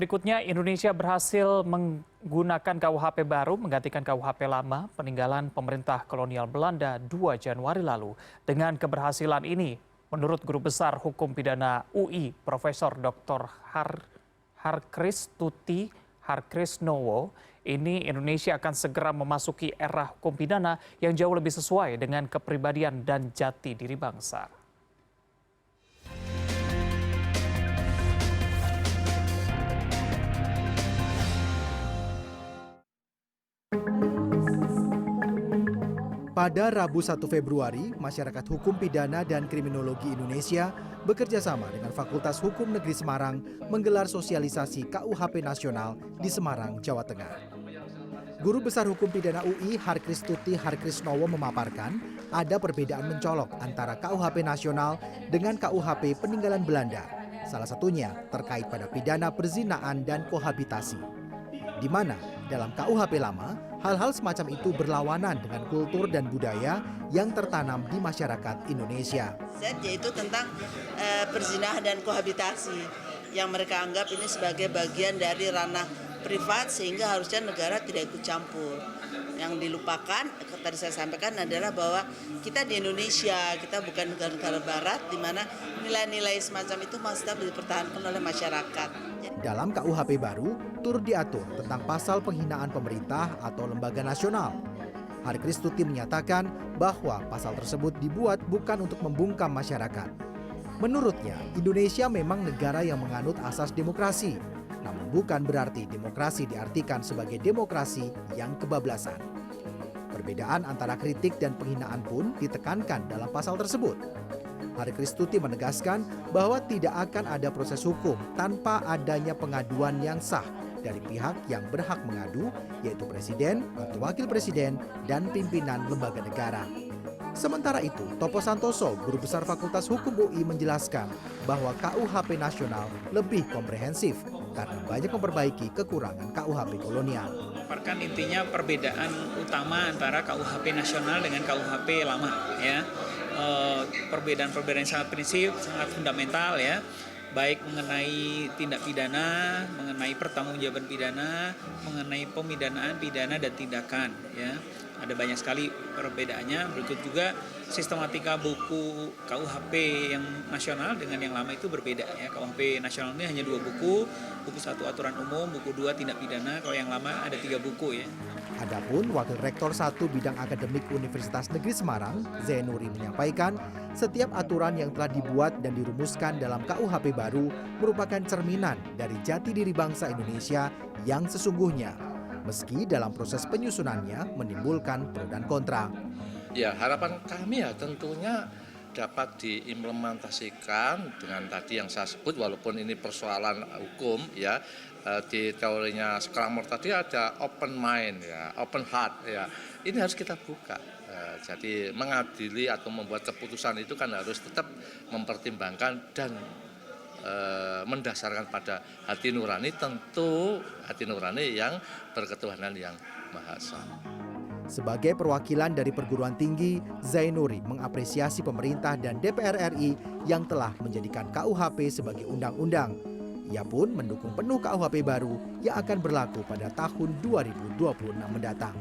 Berikutnya, Indonesia berhasil menggunakan KUHP baru menggantikan KUHP lama peninggalan pemerintah kolonial Belanda 2 Januari lalu. Dengan keberhasilan ini, menurut Guru Besar Hukum Pidana UI, Profesor Dr. Harkristuti Harkrisnowo, ini Indonesia akan segera memasuki era hukum pidana yang jauh lebih sesuai dengan kepribadian dan jati diri bangsa. Pada Rabu 1 Februari, Masyarakat Hukum Pidana dan Kriminologi Indonesia bekerja sama dengan Fakultas Hukum Negeri Semarang menggelar sosialisasi KUHP Nasional di Semarang, Jawa Tengah. Guru Besar Hukum Pidana UI Harkristuti Harkrisnowo memaparkan ada perbedaan mencolok antara KUHP Nasional dengan KUHP peninggalan Belanda. Salah satunya terkait pada pidana perzinaan dan kohabitasi. Di mana dalam KUHP lama, hal-hal semacam itu berlawanan dengan kultur dan budaya yang tertanam di masyarakat Indonesia. Yaitu tentang perzinahan dan kohabitasi yang mereka anggap ini sebagai bagian dari ranah privat sehingga harusnya negara tidak ikut campur. Yang dilupakan, tadi saya sampaikan adalah bahwa kita di Indonesia, kita bukan negara-negara barat di mana nilai-nilai semacam itu masih tetap dipertahankan oleh masyarakat. Dalam KUHP baru, turut diatur tentang pasal penghinaan pemerintah atau lembaga nasional. Harkristuti menyatakan bahwa pasal tersebut dibuat bukan untuk membungkam masyarakat. Menurutnya, Indonesia memang negara yang menganut asas demokrasi. Namun bukan berarti demokrasi diartikan sebagai demokrasi yang kebablasan. Perbedaan antara kritik dan penghinaan pun ditekankan dalam pasal tersebut. Harkristuti menegaskan bahwa tidak akan ada proses hukum tanpa adanya pengaduan yang sah dari pihak yang berhak mengadu, yaitu presiden atau wakil presiden dan pimpinan lembaga negara. Sementara itu, Topo Santoso, Guru Besar Fakultas Hukum UI menjelaskan bahwa KUHP nasional lebih komprehensif karena banyak memperbaiki kekurangan KUHP kolonial. Memaparkan intinya perbedaan utama antara KUHP nasional dengan KUHP lama, ya. Perbedaan-perbedaan yang sangat prinsip, sangat fundamental, ya, baik mengenai tindak pidana, mengenai pertanggungjawaban pidana, mengenai pemidanaan, pidana dan tindakan, ya. Ada banyak sekali perbedaannya. Berikut juga sistematika buku KUHP yang nasional dengan yang lama itu berbeda, ya. KUHP nasional ini hanya 2 buku, buku 1 aturan umum, buku 2 tindak pidana. Kalau yang lama ada 3 buku, ya. Adapun Wakil Rektor 1 Bidang Akademik Universitas Negeri Semarang, Zainuri menyampaikan, setiap aturan yang telah dibuat dan dirumuskan dalam KUHP baru merupakan cerminan dari jati diri bangsa Indonesia yang sesungguhnya. Meski dalam proses penyusunannya menimbulkan pro dan kontra. Ya, harapan kami ya tentunya dapat diimplementasikan dengan tadi yang saya sebut, walaupun ini persoalan hukum, ya, di teorinya Skramor tadi ada open mind, ya, open heart, ya. Ini harus kita buka. Jadi mengadili atau membuat keputusan itu kan harus tetap mempertimbangkan dan mendasarkan pada hati nurani, tentu hati nurani yang berketuhanan yang Maha Esa. Sebagai perwakilan dari perguruan tinggi, Zainuri mengapresiasi pemerintah dan DPR RI yang telah menjadikan KUHP sebagai undang-undang. Ia pun mendukung penuh KUHP baru yang akan berlaku pada tahun 2026 mendatang.